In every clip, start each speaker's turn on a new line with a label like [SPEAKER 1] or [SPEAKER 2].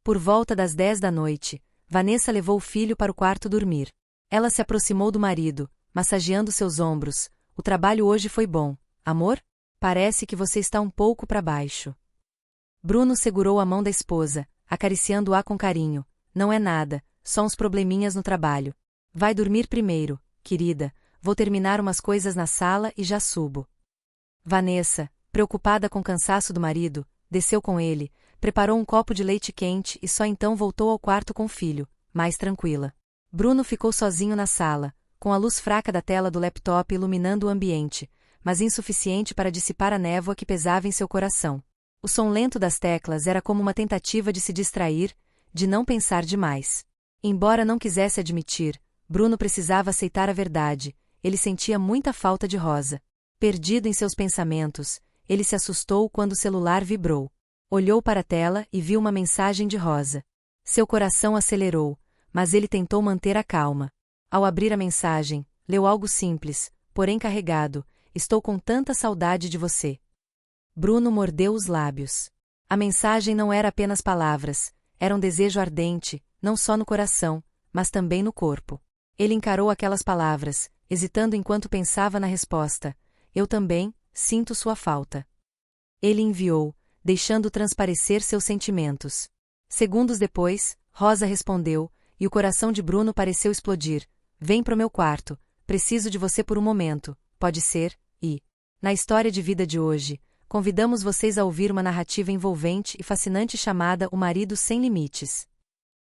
[SPEAKER 1] Por volta das 10 da noite, Vanessa levou o filho para o quarto dormir. Ela se aproximou do marido, massageando seus ombros. O trabalho hoje foi bom, amor? Parece que você está um pouco para baixo. Bruno segurou a mão da esposa, acariciando-a com carinho. Não é nada, só uns probleminhas no trabalho. Vai dormir primeiro, querida, vou terminar umas coisas na sala e já subo. Vanessa, preocupada com o cansaço do marido, desceu com ele, preparou um copo de leite quente e só então voltou ao quarto com o filho, mais tranquila. Bruno ficou sozinho na sala, com a luz fraca da tela do laptop iluminando o ambiente, mas insuficiente para dissipar a névoa que pesava em seu coração. O som lento das teclas era como uma tentativa de se distrair, de não pensar demais. Embora não quisesse admitir, Bruno precisava aceitar a verdade, ele sentia muita falta de Rosa. Perdido em seus pensamentos, ele se assustou quando o celular vibrou. Olhou para a tela e viu uma mensagem de Rosa. Seu coração acelerou, mas ele tentou manter a calma. Ao abrir a mensagem, leu algo simples, porém carregado: estou com tanta saudade de você. Bruno mordeu os lábios. A mensagem não era apenas palavras, era um desejo ardente, não só no coração, mas também no corpo. Ele encarou aquelas palavras, hesitando enquanto pensava na resposta: eu também sinto sua falta. Ele enviou, deixando transparecer seus sentimentos. Segundos depois, Rosa respondeu, e o coração de Bruno pareceu explodir. Vem pro meu quarto, preciso de você por um momento, pode ser? E, na história de vida de hoje, convidamos vocês a ouvir uma narrativa envolvente e fascinante chamada O Marido Sem Limites.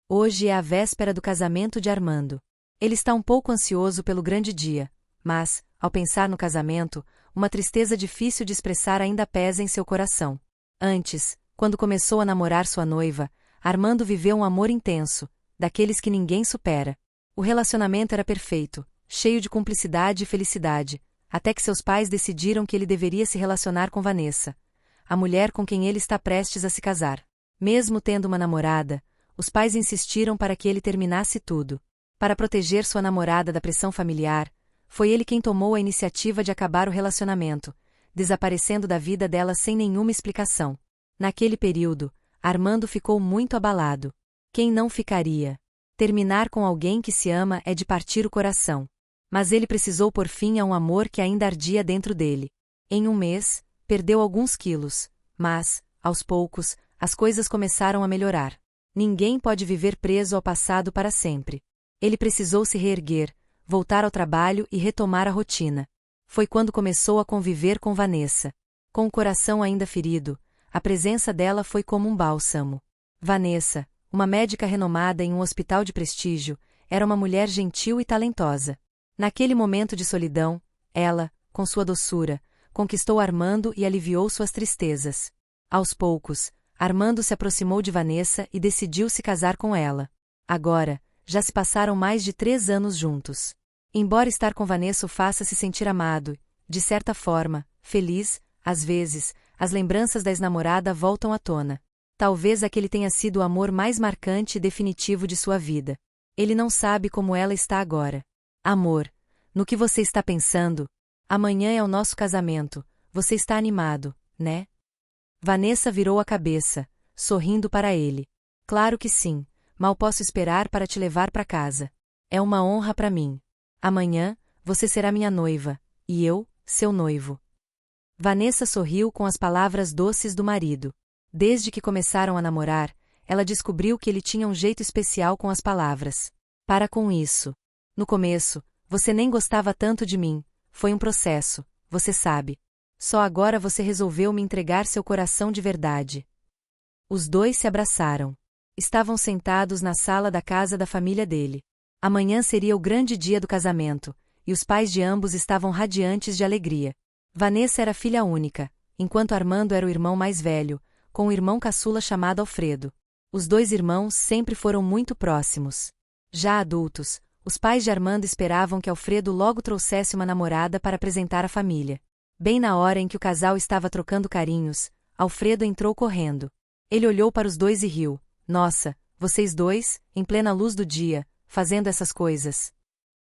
[SPEAKER 1] Hoje é a véspera do casamento de Armando. Ele está um pouco ansioso pelo grande dia, mas, ao pensar no casamento, uma tristeza difícil de expressar ainda pesa em seu coração. Antes, quando começou a namorar sua noiva, Armando viveu um amor intenso, daqueles que ninguém supera. O relacionamento era perfeito, cheio de cumplicidade e felicidade, até que seus pais decidiram que ele deveria se relacionar com Vanessa, a mulher com quem ele está prestes a se casar. Mesmo tendo uma namorada, os pais insistiram para que ele terminasse tudo. Para proteger sua namorada da pressão familiar, foi ele quem tomou a iniciativa de acabar o relacionamento, desaparecendo da vida dela sem nenhuma explicação. Naquele período, Armando ficou muito abalado. Quem não ficaria? Terminar com alguém que se ama é de partir o coração. Mas ele precisou pôr fim a um amor que ainda ardia dentro dele. Em um mês, perdeu alguns quilos, mas, aos poucos, as coisas começaram a melhorar. Ninguém pode viver preso ao passado para sempre. Ele precisou se reerguer, voltar ao trabalho e retomar a rotina. Foi quando começou a conviver com Vanessa. Com o coração ainda ferido, a presença dela foi como um bálsamo. Vanessa, uma médica renomada em um hospital de prestígio, era uma mulher gentil e talentosa. Naquele momento de solidão, ela, com sua doçura, conquistou Armando e aliviou suas tristezas. Aos poucos, Armando se aproximou de Vanessa e decidiu se casar com ela. Agora, já se passaram mais de 3 anos juntos. Embora estar com Vanessa o faça se sentir amado, de certa forma, feliz, às vezes, as lembranças da ex-namorada voltam à tona. Talvez aquele tenha sido o amor mais marcante e definitivo de sua vida. Ele não sabe como ela está agora. Amor, no que você está pensando? Amanhã é o nosso casamento, você está animado, né? Vanessa virou a cabeça, sorrindo para ele. Claro que sim, mal posso esperar para te levar para casa. É uma honra para mim. Amanhã, você será minha noiva, e eu, seu noivo. Vanessa sorriu com as palavras doces do marido. Desde que começaram a namorar, ela descobriu que ele tinha um jeito especial com as palavras. Para com isso. No começo, você nem gostava tanto de mim, foi um processo, você sabe. Só agora você resolveu me entregar seu coração de verdade. Os dois se abraçaram. Estavam sentados na sala da casa da família dele. Amanhã seria o grande dia do casamento, e os pais de ambos estavam radiantes de alegria. Vanessa era filha única, enquanto Armando era o irmão mais velho, com um irmão caçula chamado Alfredo. Os dois irmãos sempre foram muito próximos. Já adultos, os pais de Armando esperavam que Alfredo logo trouxesse uma namorada para apresentar à família. Bem na hora em que o casal estava trocando carinhos, Alfredo entrou correndo. Ele olhou para os dois e riu. Nossa, vocês dois, em plena luz do dia, fazendo essas coisas.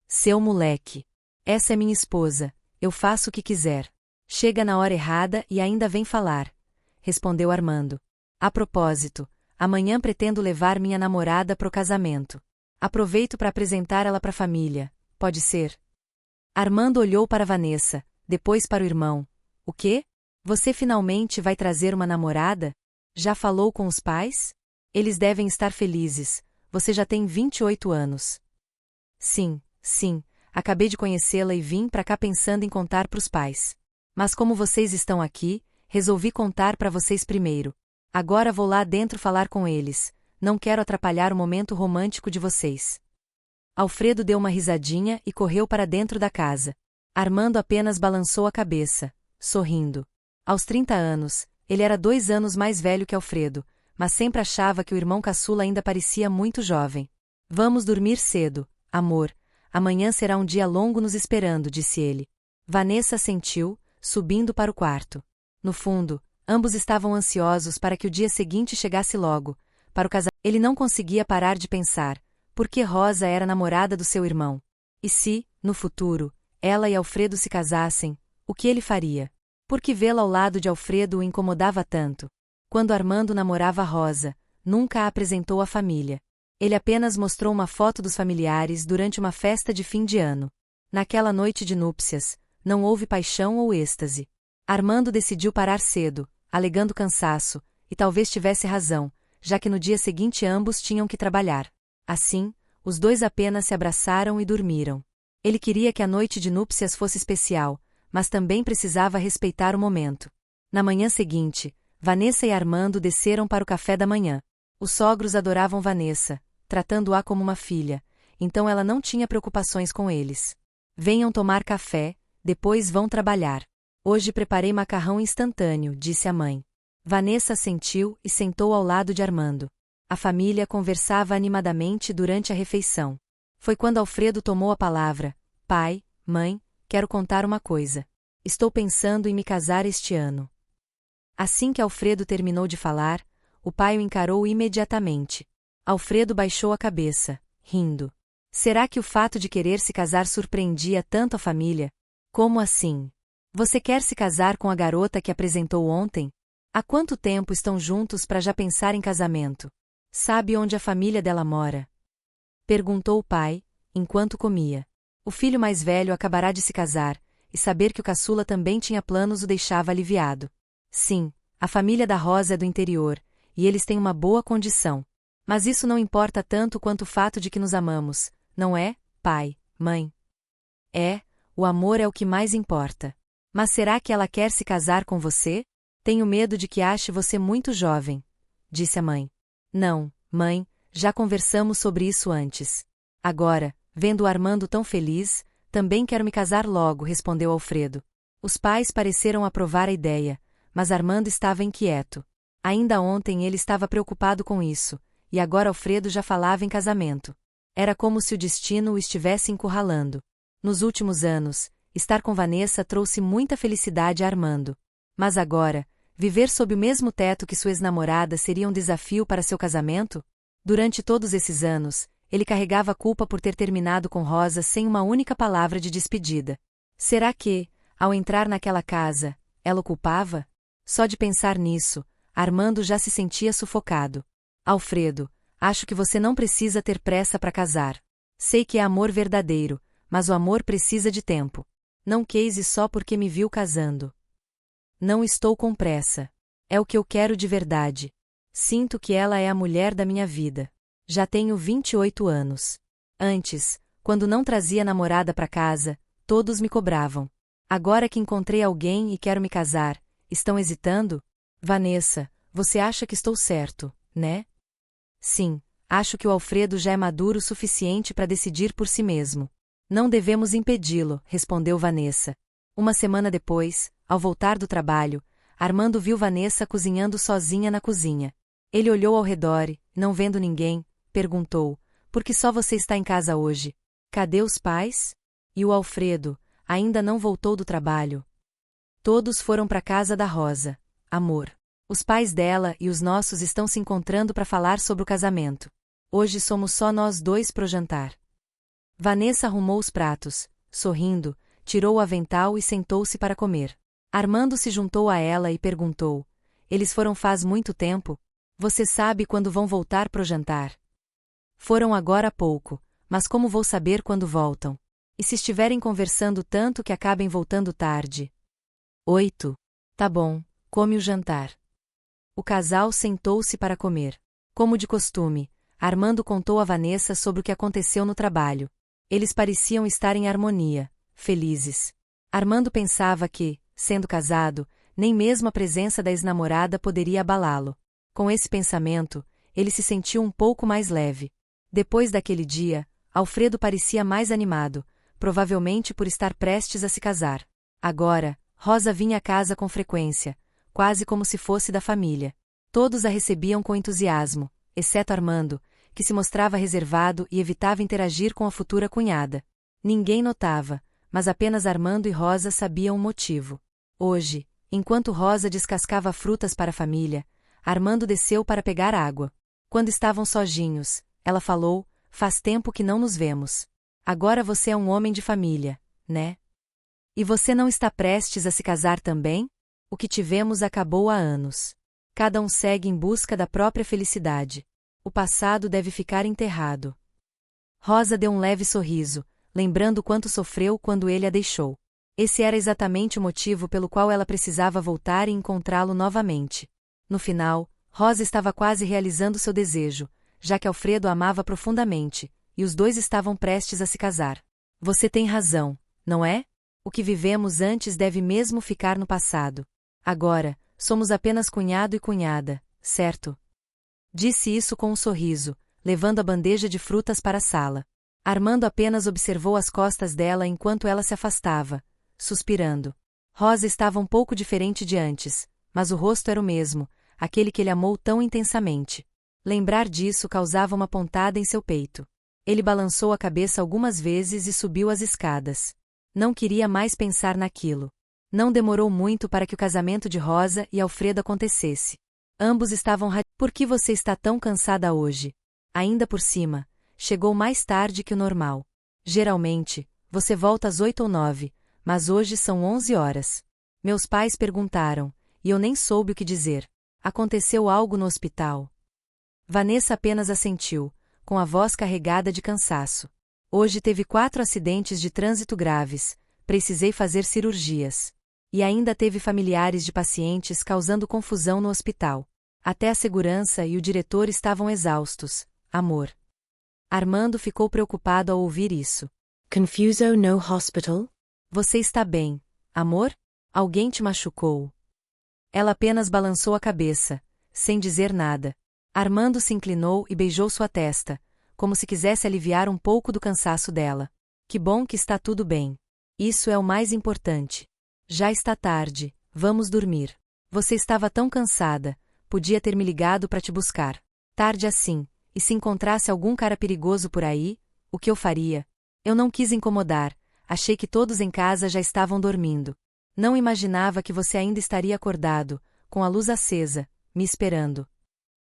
[SPEAKER 1] Seu moleque. Essa é minha esposa, eu faço o que quiser. Chega na hora errada e ainda vem falar. Respondeu Armando. A propósito, Amanhã pretendo levar minha namorada pro casamento. Aproveito para apresentar ela pra família, pode ser? Armando olhou para Vanessa, depois para o irmão. O quê? Você finalmente vai trazer uma namorada? Já falou com os pais? Eles devem estar felizes, você já tem 28 anos. Sim, acabei de conhecê-la e vim pra cá pensando em contar pros pais. Mas como vocês estão aqui, resolvi contar pra vocês primeiro. Agora vou lá dentro falar com eles, não quero atrapalhar o momento romântico de vocês. Alfredo deu uma risadinha e correu para dentro da casa. Armando apenas balançou a cabeça, sorrindo. Aos 30 anos, ele era 2 anos mais velho que Alfredo, mas sempre achava que o irmão caçula ainda parecia muito jovem. Vamos dormir cedo, amor. Amanhã será um dia longo nos esperando, disse ele. Vanessa assentiu, subindo para o quarto. No fundo, ambos estavam ansiosos para que o dia seguinte chegasse logo. Para o casamento, ele não conseguia parar de pensar, por que Rosa era namorada do seu irmão? E se, no futuro, ela e Alfredo se casassem, o que ele faria? Por que vê-la ao lado de Alfredo o incomodava tanto? Quando Armando namorava Rosa, nunca a apresentou à família. Ele apenas mostrou uma foto dos familiares durante uma festa de fim de ano. Naquela noite de núpcias, não houve paixão ou êxtase. Armando decidiu parar cedo, alegando cansaço, e talvez tivesse razão, já que no dia seguinte ambos tinham que trabalhar. Assim, os dois apenas se abraçaram e dormiram. Ele queria que a noite de núpcias fosse especial, mas também precisava respeitar o momento. Na manhã seguinte, Vanessa e Armando desceram para o café da manhã. Os sogros adoravam Vanessa, tratando-a como uma filha, então ela não tinha preocupações com eles. Venham tomar café, depois vão trabalhar. Hoje preparei macarrão instantâneo, disse a mãe. Vanessa assentiu e sentou ao lado de Armando. A família conversava animadamente durante a refeição. Foi quando Alfredo tomou a palavra. Pai, mãe, quero contar uma coisa. Estou pensando em me casar este ano. Assim que Alfredo terminou de falar, o pai o encarou imediatamente. Alfredo baixou a cabeça, rindo. Será que o fato de querer se casar surpreendia tanto a família? Como assim? Você quer se casar com a garota que apresentou ontem? Há quanto tempo estão juntos para já pensar em casamento? Sabe onde a família dela mora? Perguntou o pai, enquanto comia. O filho mais velho acabará de se casar, e saber que o caçula também tinha planos o deixava aliviado. Sim, a família da Rosa é do interior, e eles têm uma boa condição. Mas isso não importa tanto quanto o fato de que nos amamos, não é, pai, mãe? É, o amor é o que mais importa. Mas será que ela quer se casar com você? Tenho medo de que ache você muito jovem, disse a mãe. Não, mãe, já conversamos sobre isso antes. Agora, vendo o Armando tão feliz, também quero me casar logo, respondeu Alfredo. Os pais pareceram aprovar a ideia, mas Armando estava inquieto. Ainda ontem ele estava preocupado com isso, e agora Alfredo já falava em casamento. Era como se o destino o estivesse encurralando. Nos últimos anos, estar com Vanessa trouxe muita felicidade a Armando. Mas agora, viver sob o mesmo teto que sua ex-namorada seria um desafio para seu casamento? Durante todos esses anos, ele carregava a culpa por ter terminado com Rosa sem uma única palavra de despedida. Será que, ao entrar naquela casa, ela o culpava? Só de pensar nisso, Armando já se sentia sufocado. Alfredo, acho que você não precisa ter pressa para casar. Sei que é amor verdadeiro, mas o amor precisa de tempo. Não queise só porque me viu casando. Não estou com pressa. É o que eu quero de verdade. Sinto que ela é a mulher da minha vida. Já tenho 28 anos. Antes, quando não trazia namorada para casa, todos me cobravam. Agora que encontrei alguém e quero me casar, estão hesitando? Vanessa, você acha que estou certo, né? Sim, acho que o Alfredo já é maduro o suficiente para decidir por si mesmo. Não devemos impedi-lo, respondeu Vanessa. Uma semana depois, ao voltar do trabalho, Armando viu Vanessa cozinhando sozinha na cozinha. Ele olhou ao redor e, não vendo ninguém, perguntou: por que só você está em casa hoje? Cadê os pais? E o Alfredo, ainda não voltou do trabalho. Todos foram para a casa da Rosa. Amor. Os pais dela e os nossos estão se encontrando para falar sobre o casamento. Hoje somos só nós dois pro jantar. Vanessa arrumou os pratos, sorrindo, tirou o avental e sentou-se para comer. Armando se juntou a ela e perguntou: eles foram faz muito tempo? Você sabe quando vão voltar pro jantar? Foram agora há pouco, mas como vou saber quando voltam? E se estiverem conversando tanto que acabem voltando tarde? 8. Tá bom, come o jantar. O casal sentou-se para comer. Como de costume, Armando contou a Vanessa sobre o que aconteceu no trabalho. Eles pareciam estar em harmonia, felizes. Armando pensava que, sendo casado, nem mesmo a presença da ex-namorada poderia abalá-lo. Com esse pensamento, ele se sentiu um pouco mais leve. Depois daquele dia, Alfredo parecia mais animado, provavelmente por estar prestes a se casar. Agora, Rosa vinha à casa com frequência, quase como se fosse da família. Todos a recebiam com entusiasmo, exceto Armando, que se mostrava reservado e evitava interagir com a futura cunhada. Ninguém notava, mas apenas Armando e Rosa sabiam o motivo. Hoje, enquanto Rosa descascava frutas para a família, Armando desceu para pegar água. Quando estavam sozinhos, ela falou: "Faz tempo que não nos vemos. Agora você é um homem de família, né? E você não está prestes a se casar também? O que tivemos acabou há anos. Cada um segue em busca da própria felicidade. O passado deve ficar enterrado." Rosa deu um leve sorriso, lembrando quanto sofreu quando ele a deixou. Esse era exatamente o motivo pelo qual ela precisava voltar e encontrá-lo novamente. No final, Rosa estava quase realizando seu desejo, já que Alfredo a amava profundamente, e os dois estavam prestes a se casar. Você tem razão, não é? O que vivemos antes deve mesmo ficar no passado. Agora, somos apenas cunhado e cunhada, certo? Disse isso com um sorriso, levando a bandeja de frutas para a sala. Armando apenas observou as costas dela enquanto ela se afastava, suspirando. Rosa estava um pouco diferente de antes, mas o rosto era o mesmo, aquele que ele amou tão intensamente. Lembrar disso causava uma pontada em seu peito. Ele balançou a cabeça algumas vezes e subiu as escadas. Não queria mais pensar naquilo. Não demorou muito para que o casamento de Rosa e Alfredo acontecesse. Ambos estavam Por que você está tão cansada hoje? Ainda por cima, chegou mais tarde que o normal. Geralmente, você volta às 8 ou 9, mas hoje são 11 horas. Meus pais perguntaram, e eu nem soube o que dizer. Aconteceu algo no hospital? Vanessa apenas assentiu, com a voz carregada de cansaço. Hoje teve 4 acidentes de trânsito graves, precisei fazer cirurgias. E ainda teve familiares de pacientes causando confusão no hospital. Até a segurança e o diretor estavam exaustos, amor. Armando ficou preocupado ao ouvir isso.
[SPEAKER 2] Confuso no hospital?
[SPEAKER 1] Você está bem, amor? Alguém te machucou? Ela apenas balançou a cabeça, sem dizer nada. Armando se inclinou e beijou sua testa, como se quisesse aliviar um pouco do cansaço dela. Que bom que está tudo bem. Isso é o mais importante. Já está tarde, vamos dormir. Você estava tão cansada, podia ter me ligado para te buscar. Tarde assim, e se encontrasse algum cara perigoso por aí, o que eu faria? Eu não quis incomodar, achei que todos em casa já estavam dormindo. Não imaginava que você ainda estaria acordado, com a luz acesa, me esperando.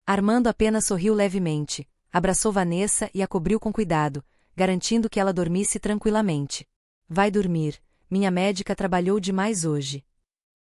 [SPEAKER 1] Armando apenas sorriu levemente, abraçou Vanessa e a cobriu com cuidado, garantindo que ela dormisse tranquilamente. Vai dormir, minha médica trabalhou demais hoje.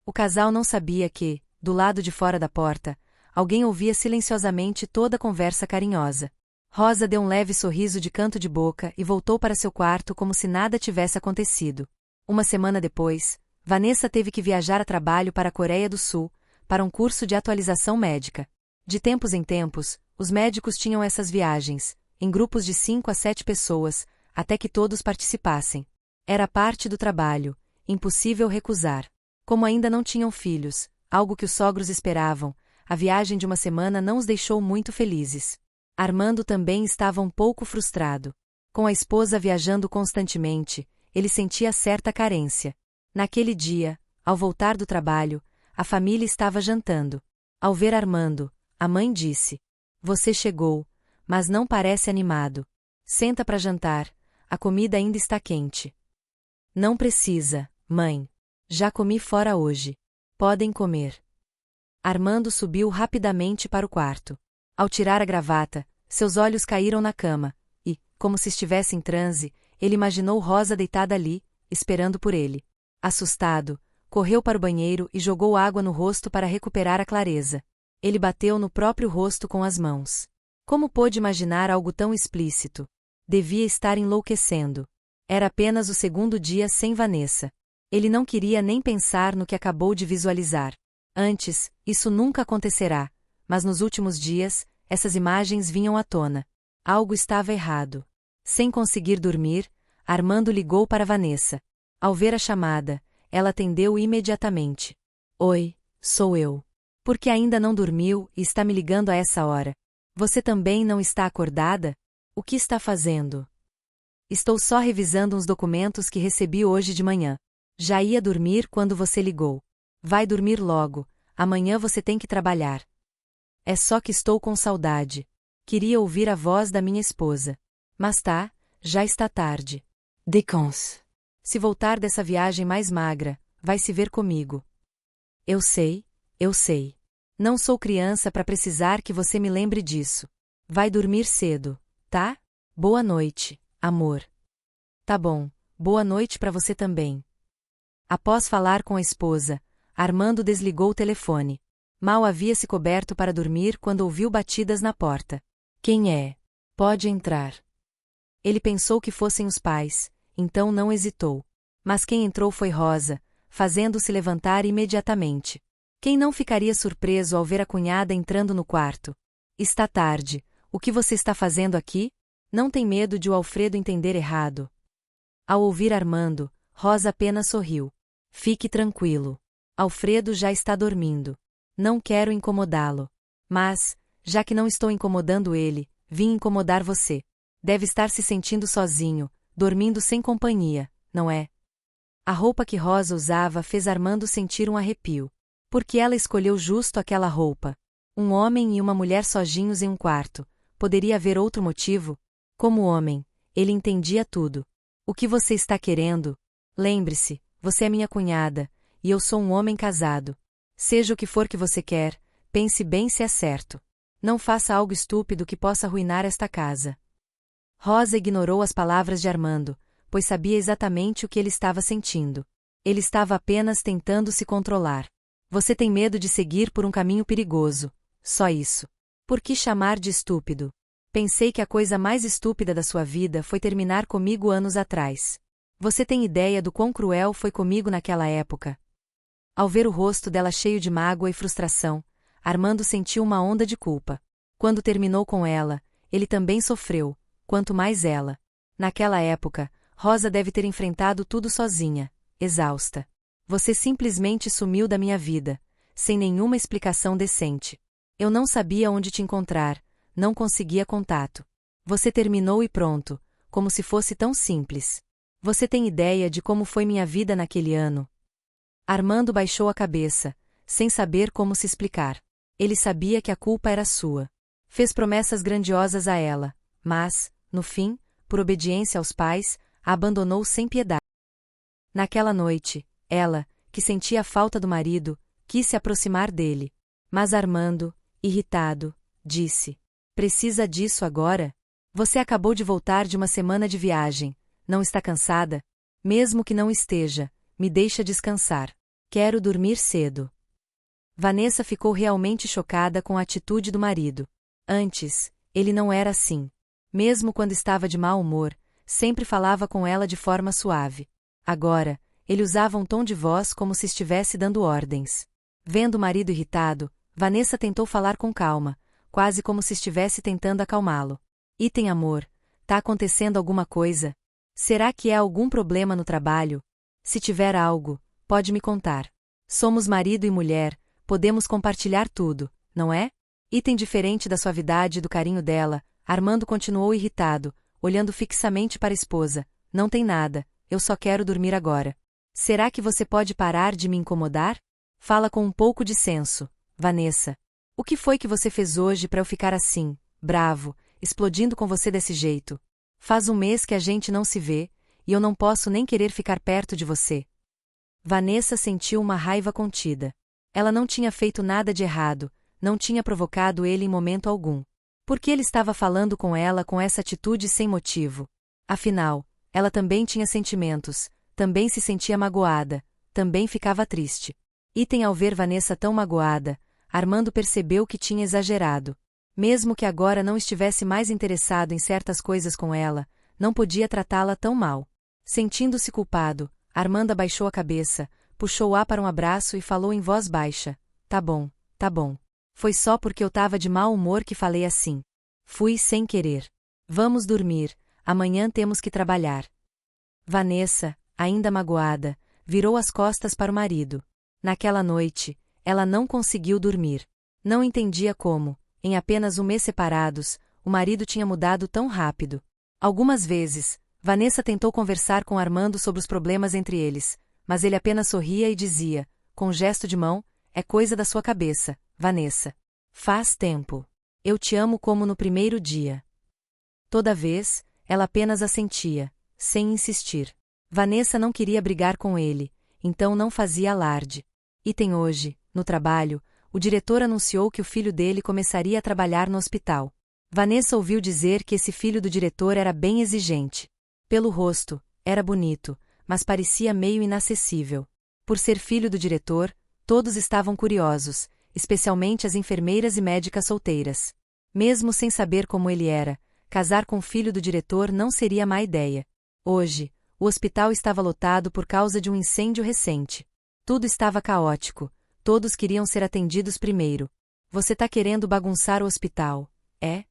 [SPEAKER 1] O casal não sabia que, do lado de fora da porta, alguém ouvia silenciosamente toda a conversa carinhosa. Rosa deu um leve sorriso de canto de boca e voltou para seu quarto como se nada tivesse acontecido. Uma semana depois, Vanessa teve que viajar a trabalho para a Coreia do Sul, para um curso de atualização médica. De tempos em tempos, os médicos tinham essas viagens, em grupos de 5 a 7 pessoas, até que todos participassem. Era parte do trabalho, impossível recusar. Como ainda não tinham filhos, algo que os sogros esperavam, a viagem de uma semana não os deixou muito felizes. Armando também estava um pouco frustrado. Com a esposa viajando constantemente, ele sentia certa carência. Naquele dia, ao voltar do trabalho, a família estava jantando. Ao ver Armando, a mãe disse: "Você chegou, mas não parece animado. Senta para jantar, a comida ainda está quente." "Não precisa, mãe. Já comi fora hoje. Podem comer." Armando subiu rapidamente para o quarto. Ao tirar a gravata, seus olhos caíram na cama, e, como se estivesse em transe, ele imaginou Rosa deitada ali, esperando por ele. Assustado, correu para o banheiro e jogou água no rosto para recuperar a clareza. Ele bateu no próprio rosto com as mãos. Como pôde imaginar algo tão explícito? Devia estar enlouquecendo. Era apenas o segundo dia sem Vanessa. Ele não queria nem pensar no que acabou de visualizar. Antes, isso nunca acontecerá, mas nos últimos dias, essas imagens vinham à tona. Algo estava errado. Sem conseguir dormir, Armando ligou para Vanessa. Ao ver a chamada, ela atendeu imediatamente. Oi, sou eu. Por que ainda não dormiu e está me ligando a essa hora? Você também não está acordada? O que está fazendo? Estou só revisando uns documentos que recebi hoje de manhã. Já ia dormir quando você ligou. Vai dormir logo, amanhã você tem que trabalhar. É só que estou com saudade. Queria ouvir a voz da minha esposa. Mas tá, já está tarde.
[SPEAKER 2] Déconse.
[SPEAKER 1] Se voltar dessa viagem mais magra, vai se ver comigo. Eu sei, eu sei. Não sou criança para precisar que você me lembre disso. Vai dormir cedo, tá? Boa noite, amor. Tá bom, boa noite para você também. Após falar com a esposa, Armando desligou o telefone. Mal havia se coberto para dormir quando ouviu batidas na porta. Quem é? Pode entrar. Ele pensou que fossem os pais, então não hesitou. Mas quem entrou foi Rosa, fazendo-se levantar imediatamente. Quem não ficaria surpreso ao ver a cunhada entrando no quarto? Está tarde, o que você está fazendo aqui? Não tem medo de o Alfredo entender errado? Ao ouvir Armando, Rosa apenas sorriu. Fique tranquilo. Alfredo já está dormindo. Não quero incomodá-lo. Mas, já que não estou incomodando ele, vim incomodar você. Deve estar se sentindo sozinho, dormindo sem companhia, não é? A roupa que Rosa usava fez Armando sentir um arrepio. Por que ela escolheu justo aquela roupa? Um homem e uma mulher sozinhos em um quarto. Poderia haver outro motivo? Como homem, ele entendia tudo. O que você está querendo? Lembre-se, você é minha cunhada, e eu sou um homem casado. Seja o que for que você quer, pense bem se é certo. Não faça algo estúpido que possa arruinar esta casa. Rosa ignorou as palavras de Armando, pois sabia exatamente o que ele estava sentindo. Ele estava apenas tentando se controlar. Você tem medo de seguir por um caminho perigoso. Só isso. Por que chamar de estúpido? Pensei que a coisa mais estúpida da sua vida foi terminar comigo anos atrás. Você tem ideia do quão cruel foi comigo naquela época? Ao ver o rosto dela cheio de mágoa e frustração, Armando sentiu uma onda de culpa. Quando terminou com ela, ele também sofreu, quanto mais ela. Naquela época, Rosa deve ter enfrentado tudo sozinha, exausta. Você simplesmente sumiu da minha vida, sem nenhuma explicação decente. Eu não sabia onde te encontrar, não conseguia contato. Você terminou e pronto, como se fosse tão simples. Você tem ideia de como foi minha vida naquele ano? Armando baixou a cabeça, sem saber como se explicar. Ele sabia que a culpa era sua. Fez promessas grandiosas a ela, mas, no fim, por obediência aos pais, a abandonou sem piedade. Naquela noite, ela, que sentia a falta do marido, quis se aproximar dele. Mas Armando, irritado, disse: Precisa disso agora? Você acabou de voltar de uma semana de viagem. Não está cansada? Mesmo que não esteja, me deixa descansar. Quero dormir cedo. Vanessa ficou realmente chocada com a atitude do marido. Antes, ele não era assim. Mesmo quando estava de mau humor, sempre falava com ela de forma suave. Agora, ele usava um tom de voz como se estivesse dando ordens. Vendo o marido irritado, Vanessa tentou falar com calma, quase como se estivesse tentando acalmá-lo. Item amor, tá acontecendo alguma coisa? Será que é algum problema no trabalho? Se tiver algo, pode me contar. Somos marido e mulher, podemos compartilhar tudo, não é? Item diferente da suavidade e do carinho dela, Armando continuou irritado, olhando fixamente para a esposa. Não tem nada, eu só quero dormir agora. Será que você pode parar de me incomodar? Fala com um pouco de senso, Vanessa. O que foi que você fez hoje para eu ficar assim, bravo, explodindo com você desse jeito? Faz um mês que a gente não se vê, e eu não posso nem querer ficar perto de você. Vanessa sentiu uma raiva contida. Ela não tinha feito nada de errado, não tinha provocado ele em momento algum. Por que ele estava falando com ela com essa atitude sem motivo? Afinal, ela também tinha sentimentos, também se sentia magoada, também ficava triste. Item ao ver Vanessa tão magoada, Armando percebeu que tinha exagerado. Mesmo que agora não estivesse mais interessado em certas coisas com ela, não podia tratá-la tão mal. Sentindo-se culpado, Armando abaixou a cabeça, puxou-a para um abraço e falou em voz baixa: Tá bom, tá bom. Foi só porque eu tava de mau humor que falei assim. Fui sem querer. Vamos dormir, amanhã temos que trabalhar. Vanessa, ainda magoada, virou as costas para o marido. Naquela noite, ela não conseguiu dormir. Não entendia como, em apenas um mês separados, o marido tinha mudado tão rápido. Algumas vezes, Vanessa tentou conversar com Armando sobre os problemas entre eles, mas ele apenas sorria e dizia, com um gesto de mão: é coisa da sua cabeça, Vanessa. Faz tempo. Eu te amo como no primeiro dia. Toda vez, ela apenas assentia, sem insistir. Vanessa não queria brigar com ele, então não fazia alarde. Hoje, no trabalho, o diretor anunciou que o filho dele começaria a trabalhar no hospital. Vanessa ouviu dizer que esse filho do diretor era bem exigente. Pelo rosto, era bonito, mas parecia meio inacessível. Por ser filho do diretor, todos estavam curiosos, especialmente as enfermeiras e médicas solteiras. Mesmo sem saber como ele era, casar com o filho do diretor não seria má ideia. Hoje, o hospital estava lotado por causa de um incêndio recente. Tudo estava caótico, todos queriam ser atendidos primeiro. Você tá querendo bagunçar o hospital, é?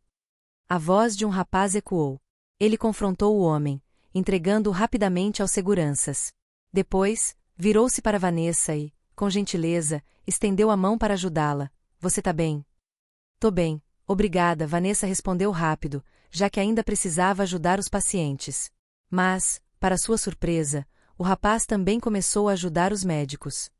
[SPEAKER 1] A voz de um rapaz ecoou. Ele confrontou o homem, entregando-o rapidamente aos seguranças. Depois, virou-se para Vanessa e, com gentileza, estendeu a mão para ajudá-la. Você tá bem? Tô bem, obrigada, Vanessa respondeu rápido, já que ainda precisava ajudar os pacientes. Mas, para sua surpresa, o rapaz também começou a ajudar os médicos.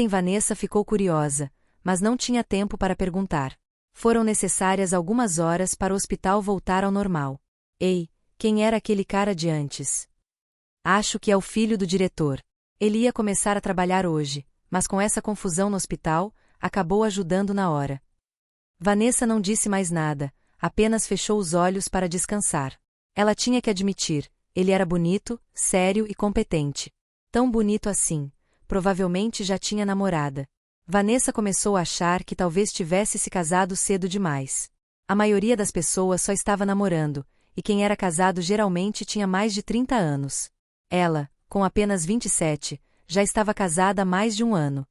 [SPEAKER 1] Vanessa ficou curiosa, mas não tinha tempo para perguntar. Foram necessárias algumas horas para o hospital voltar ao normal. Ei, quem era aquele cara de antes? Acho que é o filho do diretor. Ele ia começar a trabalhar hoje, mas com essa confusão no hospital, acabou ajudando na hora. Vanessa não disse mais nada, apenas fechou os olhos para descansar. Ela tinha que admitir, ele era bonito, sério e competente. Tão bonito assim, provavelmente já tinha namorada. Vanessa começou a achar que talvez tivesse se casado cedo demais. A maioria das pessoas só estava namorando, e quem era casado geralmente tinha mais de 30 anos. Ela, com apenas 27, já estava casada há mais de um ano.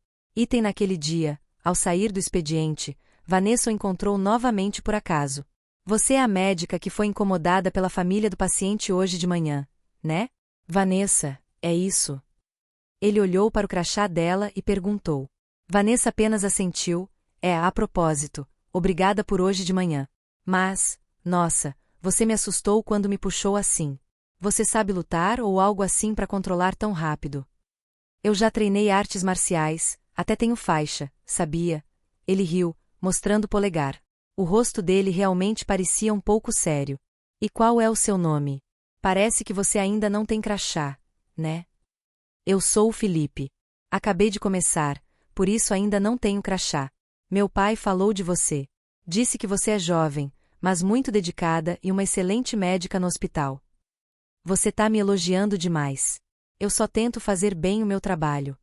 [SPEAKER 1] Naquele dia, ao sair do expediente, Vanessa o encontrou novamente por acaso. Você é a médica que foi incomodada pela família do paciente hoje de manhã, né? Vanessa, é isso? Ele olhou para o crachá dela e perguntou. Vanessa apenas assentiu, a propósito, obrigada por hoje de manhã. Mas, nossa, você me assustou quando me puxou assim. Você sabe lutar ou algo assim para controlar tão rápido? Eu já treinei artes marciais, até tenho faixa, sabia? Ele riu, mostrando o polegar. O rosto dele realmente parecia um pouco sério. E qual é o seu nome? Parece que você ainda não tem crachá, né? Eu sou o Felipe. Acabei de começar, por isso ainda não tenho crachá. Meu pai falou de você. Disse que você é jovem, mas muito dedicada e uma excelente médica no hospital. Você tá me elogiando demais. Eu só tento fazer bem o meu trabalho.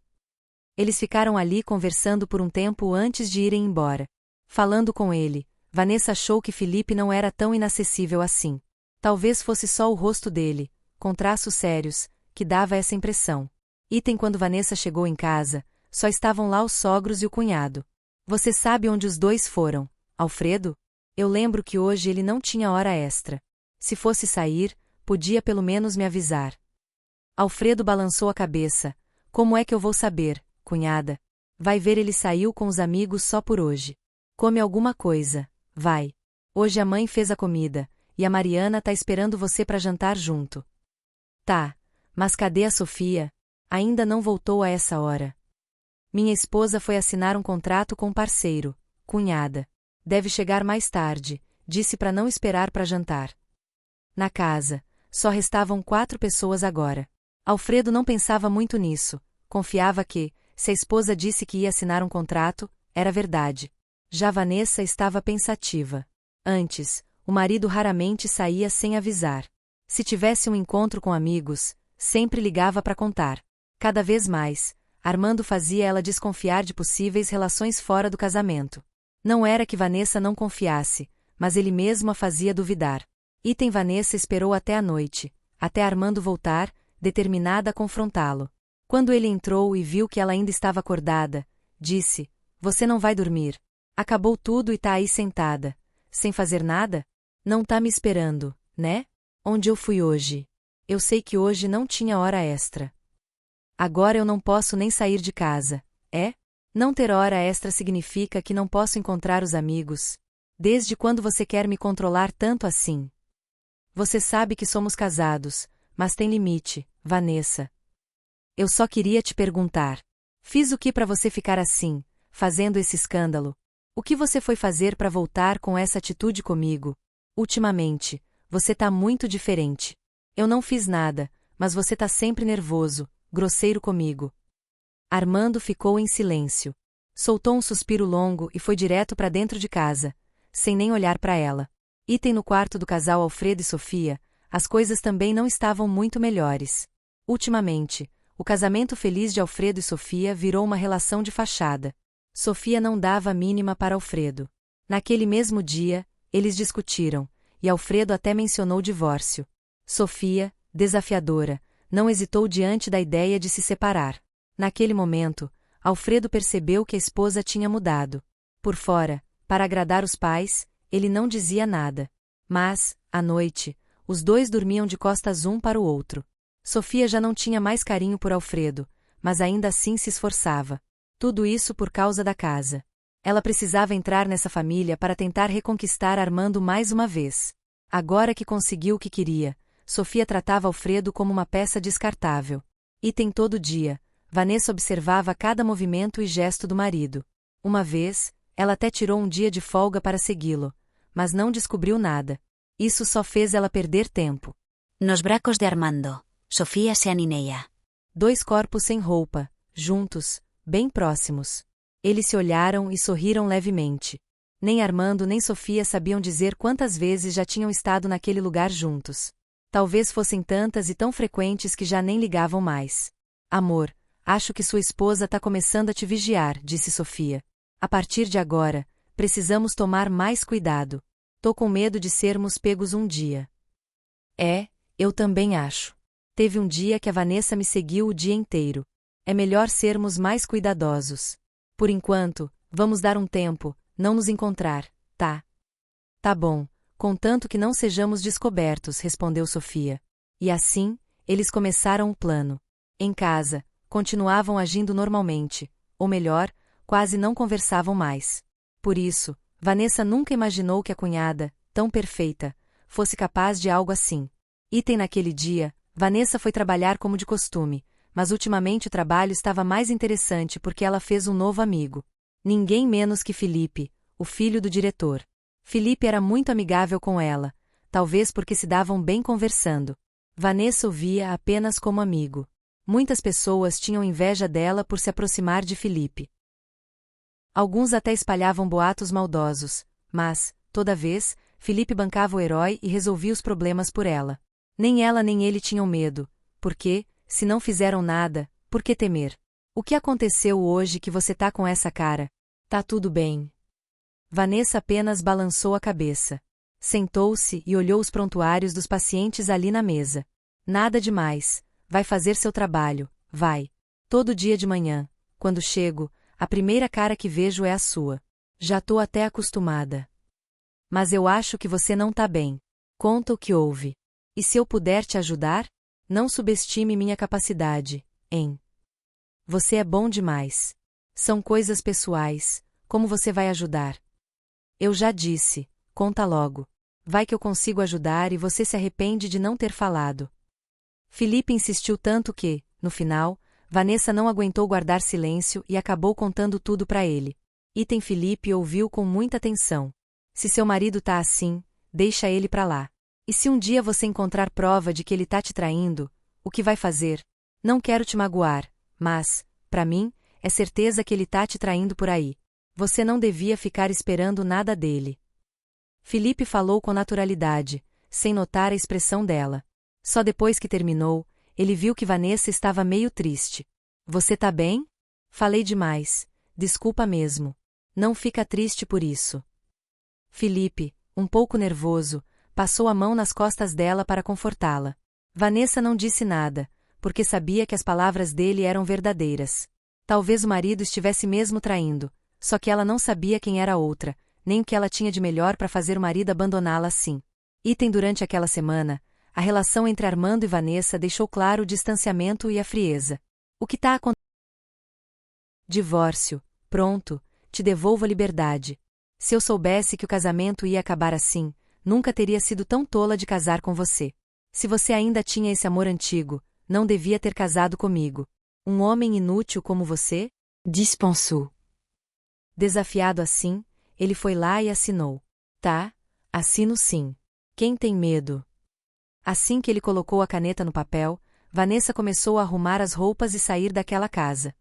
[SPEAKER 1] Eles ficaram ali conversando por um tempo antes de irem embora. Falando com ele, Vanessa achou que Felipe não era tão inacessível assim. Talvez fosse só o rosto dele, com traços sérios, que dava essa impressão. Quando Vanessa chegou em casa, só estavam lá os sogros e o cunhado. Você sabe onde os dois foram, Alfredo? Eu lembro que hoje ele não tinha hora extra. Se fosse sair, podia pelo menos me avisar. Alfredo balançou a cabeça. Como é que eu vou saber, cunhada? Vai ver, ele saiu com os amigos só por hoje. Come alguma coisa, vai. Hoje a mãe fez a comida, e a Mariana tá esperando você para jantar junto. Tá, mas cadê a Sofia? Ainda não voltou a essa hora. Minha esposa foi assinar um contrato com um parceiro, cunhada. Deve chegar mais tarde, disse para não esperar para jantar. Na casa, só restavam 4 pessoas agora. Alfredo não pensava muito nisso, confiava que, se a esposa disse que ia assinar um contrato, era verdade. Já Vanessa estava pensativa. Antes, o marido raramente saía sem avisar. Se tivesse um encontro com amigos, sempre ligava para contar. Cada vez mais, Armando fazia ela desconfiar de possíveis relações fora do casamento. Não era que Vanessa não confiasse, mas ele mesmo a fazia duvidar. Vanessa esperou até a noite, até Armando voltar, determinada a confrontá-lo. Quando ele entrou e viu que ela ainda estava acordada, disse: Você não vai dormir. Acabou tudo e tá aí sentada. Sem fazer nada? Não tá me esperando, né? Onde eu fui hoje? Eu sei que hoje não tinha hora extra. Agora eu não posso nem sair de casa, é? Não ter hora extra significa que não posso encontrar os amigos. Desde quando você quer me controlar tanto assim? Você sabe que somos casados, mas tem limite, Vanessa. Eu só queria te perguntar. Fiz o que pra você ficar assim, fazendo esse escândalo? O que você foi fazer pra voltar com essa atitude comigo? Ultimamente, você tá muito diferente. Eu não fiz nada, mas você tá sempre nervoso, grosseiro comigo. Armando ficou em silêncio. Soltou um suspiro longo e foi direto pra dentro de casa, sem nem olhar pra ela. No quarto do casal Alfredo e Sofia, as coisas também não estavam muito melhores. Ultimamente, o casamento feliz de Alfredo e Sofia virou uma relação de fachada. Sofia não dava a mínima para Alfredo. Naquele mesmo dia, eles discutiram, e Alfredo até mencionou o divórcio. Sofia, desafiadora, não hesitou diante da ideia de se separar. Naquele momento, Alfredo percebeu que a esposa tinha mudado. Por fora, para agradar os pais, ele não dizia nada. Mas, à noite, os dois dormiam de costas um para o outro. Sofia já não tinha mais carinho por Alfredo, mas ainda assim se esforçava. Tudo isso por causa da casa. Ela precisava entrar nessa família para tentar reconquistar Armando mais uma vez. Agora que conseguiu o que queria, Sofia tratava Alfredo como uma peça descartável. Todo dia, Vanessa observava cada movimento e gesto do marido. Uma vez, ela até tirou um dia de folga para segui-lo, mas não descobriu nada. Isso só fez ela perder tempo.
[SPEAKER 2] Nos bracos de Armando, Sofia se anineia.
[SPEAKER 1] Dois corpos sem roupa, juntos, bem próximos. Eles se olharam e sorriram levemente. Nem Armando nem Sofia sabiam dizer quantas vezes já tinham estado naquele lugar juntos. Talvez fossem tantas e tão frequentes que já nem ligavam mais. Amor, acho que sua esposa tá começando a te vigiar, disse Sofia. A partir de agora, precisamos tomar mais cuidado. Tô com medo de sermos pegos um dia. Eu também acho. Teve um dia que a Vanessa me seguiu o dia inteiro. É melhor sermos mais cuidadosos. Por enquanto, vamos dar um tempo, não nos encontrar, tá? Tá bom, contanto que não sejamos descobertos, respondeu Sofia. E assim, eles começaram o plano. Em casa, continuavam agindo normalmente, ou melhor, quase não conversavam mais. Por isso, Vanessa nunca imaginou que a cunhada, tão perfeita, fosse capaz de algo assim. Naquele dia, Vanessa foi trabalhar como de costume, mas ultimamente o trabalho estava mais interessante porque ela fez um novo amigo. Ninguém menos que Felipe, o filho do diretor. Felipe era muito amigável com ela, talvez porque se davam bem conversando. Vanessa o via apenas como amigo. Muitas pessoas tinham inveja dela por se aproximar de Felipe. Alguns até espalhavam boatos maldosos, mas, toda vez, Felipe bancava o herói e resolvia os problemas por ela. Nem ela nem ele tinham medo, porque, se não fizeram nada, por que temer? O que aconteceu hoje que você tá com essa cara? Tá tudo bem. Vanessa apenas balançou a cabeça. Sentou-se e olhou os prontuários dos pacientes ali na mesa. Nada demais, vai fazer seu trabalho, vai. Todo dia de manhã, quando chego, a primeira cara que vejo é a sua. Já tô até acostumada. Mas eu acho que você não tá bem. Conta o que houve. E se eu puder te ajudar? Não subestime minha capacidade, hein? Você é bom demais. São coisas pessoais, como você vai ajudar? Eu já disse, conta logo. Vai que eu consigo ajudar e você se arrepende de não ter falado. Felipe insistiu tanto que, no final, Vanessa não aguentou guardar silêncio e acabou contando tudo para ele. Felipe ouviu com muita atenção. Se seu marido tá assim, deixa ele pra lá. E se um dia você encontrar prova de que ele tá te traindo, o que vai fazer? Não quero te magoar, mas, pra mim, é certeza que ele tá te traindo por aí. Você não devia ficar esperando nada dele. Felipe falou com naturalidade, sem notar a expressão dela. Só depois que terminou, ele viu que Vanessa estava meio triste. Você tá bem? Falei demais. Desculpa mesmo. Não fica triste por isso. Felipe, um pouco nervoso, passou a mão nas costas dela para confortá-la. Vanessa não disse nada, porque sabia que as palavras dele eram verdadeiras. Talvez o marido estivesse mesmo traindo, só que ela não sabia quem era a outra, nem o que ela tinha de melhor para fazer o marido abandoná-la assim. Durante aquela semana, a relação entre Armando e Vanessa deixou claro o distanciamento e a frieza. O que tá acontecendo? Divórcio. Pronto, te devolvo a liberdade. Se eu soubesse que o casamento ia acabar assim, nunca teria sido tão tola de casar com você. Se você ainda tinha esse amor antigo, não devia ter casado comigo. Um homem inútil como você? Dispensou. Desafiado assim, ele foi lá e assinou. Tá, assino sim. Quem tem medo? Assim que ele colocou a caneta no papel, Vanessa começou a arrumar as roupas e sair daquela casa.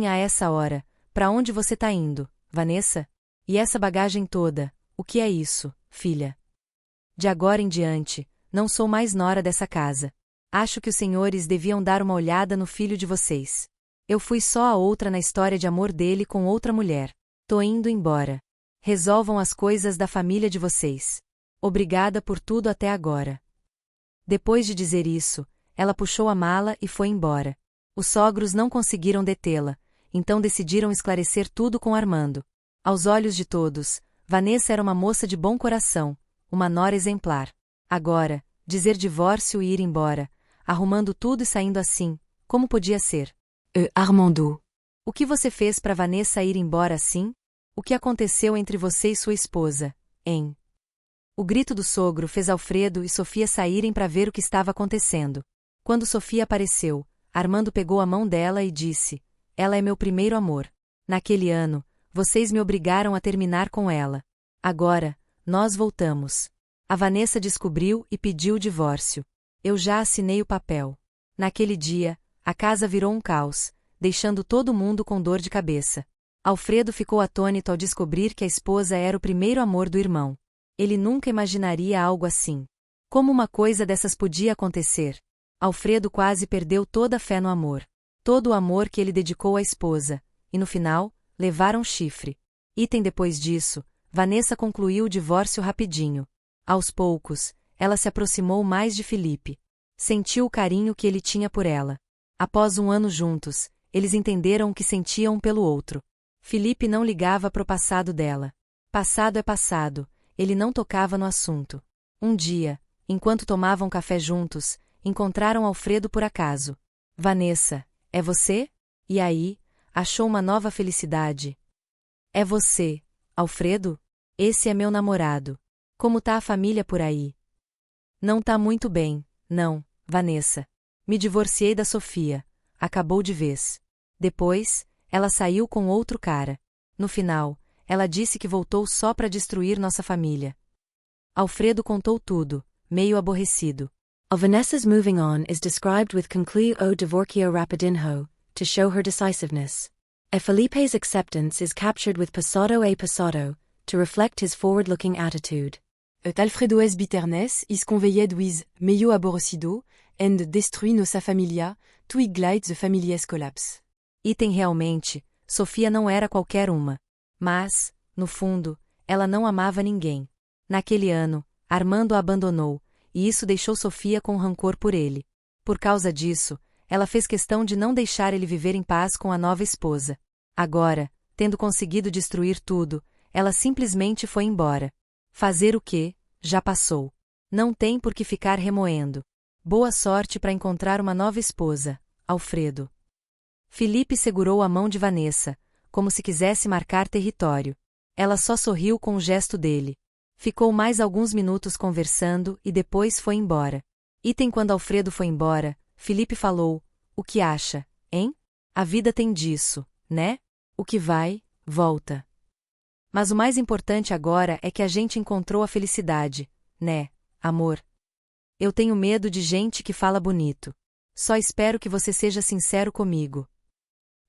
[SPEAKER 1] A essa hora, pra onde você tá indo, Vanessa? E essa bagagem toda, o que é isso, filha? De agora em diante, não sou mais nora dessa casa. Acho que os senhores deviam dar uma olhada no filho de vocês. Eu fui só a outra na história de amor dele com outra mulher. Tô indo embora. Resolvam as coisas da família de vocês. Obrigada por tudo até agora. Depois de dizer isso, ela puxou a mala e foi embora. Os sogros não conseguiram detê-la, então decidiram esclarecer tudo com Armando. Aos olhos de todos, Vanessa era uma moça de bom coração, uma nora exemplar. Agora, dizer divórcio e ir embora, arrumando tudo e saindo assim, como podia ser?
[SPEAKER 3] Armando.
[SPEAKER 1] O que você fez para Vanessa ir embora assim? O que aconteceu entre você e sua esposa, hein? O grito do sogro fez Alfredo e Sofia saírem para ver o que estava acontecendo. Quando Sofia apareceu, Armando pegou a mão dela e disse: Ela é meu primeiro amor. Naquele ano, vocês me obrigaram a terminar com ela. Agora, nós voltamos. A Vanessa descobriu e pediu o divórcio. Eu já assinei o papel. Naquele dia, a casa virou um caos, deixando todo mundo com dor de cabeça. Alfredo ficou atônito ao descobrir que a esposa era o primeiro amor do irmão. Ele nunca imaginaria algo assim. Como uma coisa dessas podia acontecer? Alfredo quase perdeu toda a fé no amor. Todo o amor que ele dedicou à esposa. E no final, levaram chifre. Depois disso, Vanessa concluiu o divórcio rapidinho. Aos poucos, ela se aproximou mais de Felipe. Sentiu o carinho que ele tinha por ela. Após um ano juntos, eles entenderam o que sentiam um pelo outro. Felipe não ligava pro passado dela. Passado é passado, ele não tocava no assunto. Um dia, enquanto tomavam café juntos, encontraram Alfredo por acaso. Vanessa, é você? E aí, achou uma nova felicidade. É você, Alfredo? Esse é meu namorado. Como tá a família por aí? Não tá muito bem, não, Vanessa. Me divorciei da Sofia. Acabou de vez. Depois, ela saiu com outro cara. No final, ela disse que voltou só para destruir nossa família. Alfredo contou tudo, meio aborrecido.
[SPEAKER 3] Vanessa's moving on is described with conclu o divorcio rapidinho, to show her decisiveness. Felipe's acceptance is captured with passado a passado, to reflect his forward-looking attitude.
[SPEAKER 4] Alfredo es bitternes, is conveyed with meio aborrecido, and destrui nossa família, to ignite the family's collapse.
[SPEAKER 1] Realmente, Sofia não era qualquer uma. Mas, no fundo, ela não amava ninguém. Naquele ano, Armando a abandonou, e isso deixou Sofia com rancor por ele. Por causa disso, ela fez questão de não deixar ele viver em paz com a nova esposa. Agora, tendo conseguido destruir tudo, ela simplesmente foi embora. Fazer o quê? Já passou. Não tem por que ficar remoendo. Boa sorte para encontrar uma nova esposa, Alfredo. Felipe segurou a mão de Vanessa, como se quisesse marcar território. Ela só sorriu com o gesto dele. Ficou mais alguns minutos conversando e depois foi embora. Quando Alfredo foi embora, Felipe falou: O que acha, hein? A vida tem disso, né? O que vai, volta. Mas o mais importante agora é que a gente encontrou a felicidade, né, amor? Eu tenho medo de gente que fala bonito. Só espero que você seja sincero comigo.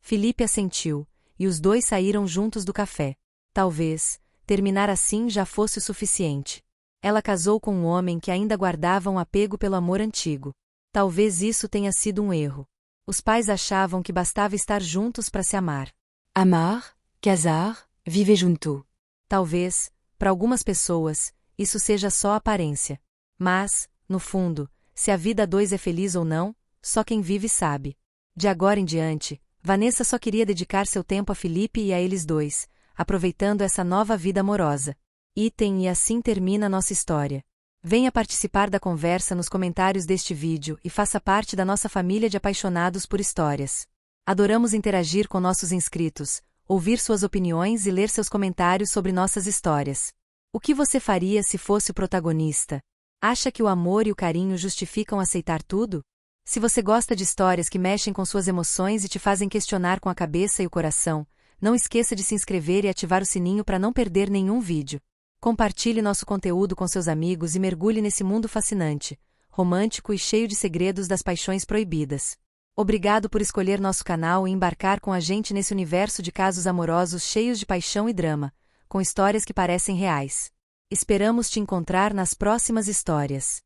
[SPEAKER 1] Felipe assentiu, e os dois saíram juntos do café. Talvez, terminar assim já fosse o suficiente. Ela casou com um homem que ainda guardava um apego pelo amor antigo. Talvez isso tenha sido um erro. Os pais achavam que bastava estar juntos para se amar.
[SPEAKER 4] Amar, casar, Vive junto.
[SPEAKER 1] Talvez, para algumas pessoas, isso seja só aparência. Mas, no fundo, se a vida a dois é feliz ou não, só quem vive sabe. De agora em diante, Vanessa só queria dedicar seu tempo a Felipe e a eles dois, aproveitando essa nova vida amorosa. E assim termina nossa história. Venha participar da conversa nos comentários deste vídeo e faça parte da nossa família de apaixonados por histórias. Adoramos interagir com nossos inscritos, ouvir suas opiniões e ler seus comentários sobre nossas histórias. O que você faria se fosse o protagonista? Acha que o amor e o carinho justificam aceitar tudo? Se você gosta de histórias que mexem com suas emoções e te fazem questionar com a cabeça e o coração, não esqueça de se inscrever e ativar o sininho para não perder nenhum vídeo. Compartilhe nosso conteúdo com seus amigos e mergulhe nesse mundo fascinante, romântico e cheio de segredos das paixões proibidas. Obrigado por escolher nosso canal e embarcar com a gente nesse universo de casos amorosos cheios de paixão e drama, com histórias que parecem reais. Esperamos te encontrar nas próximas histórias.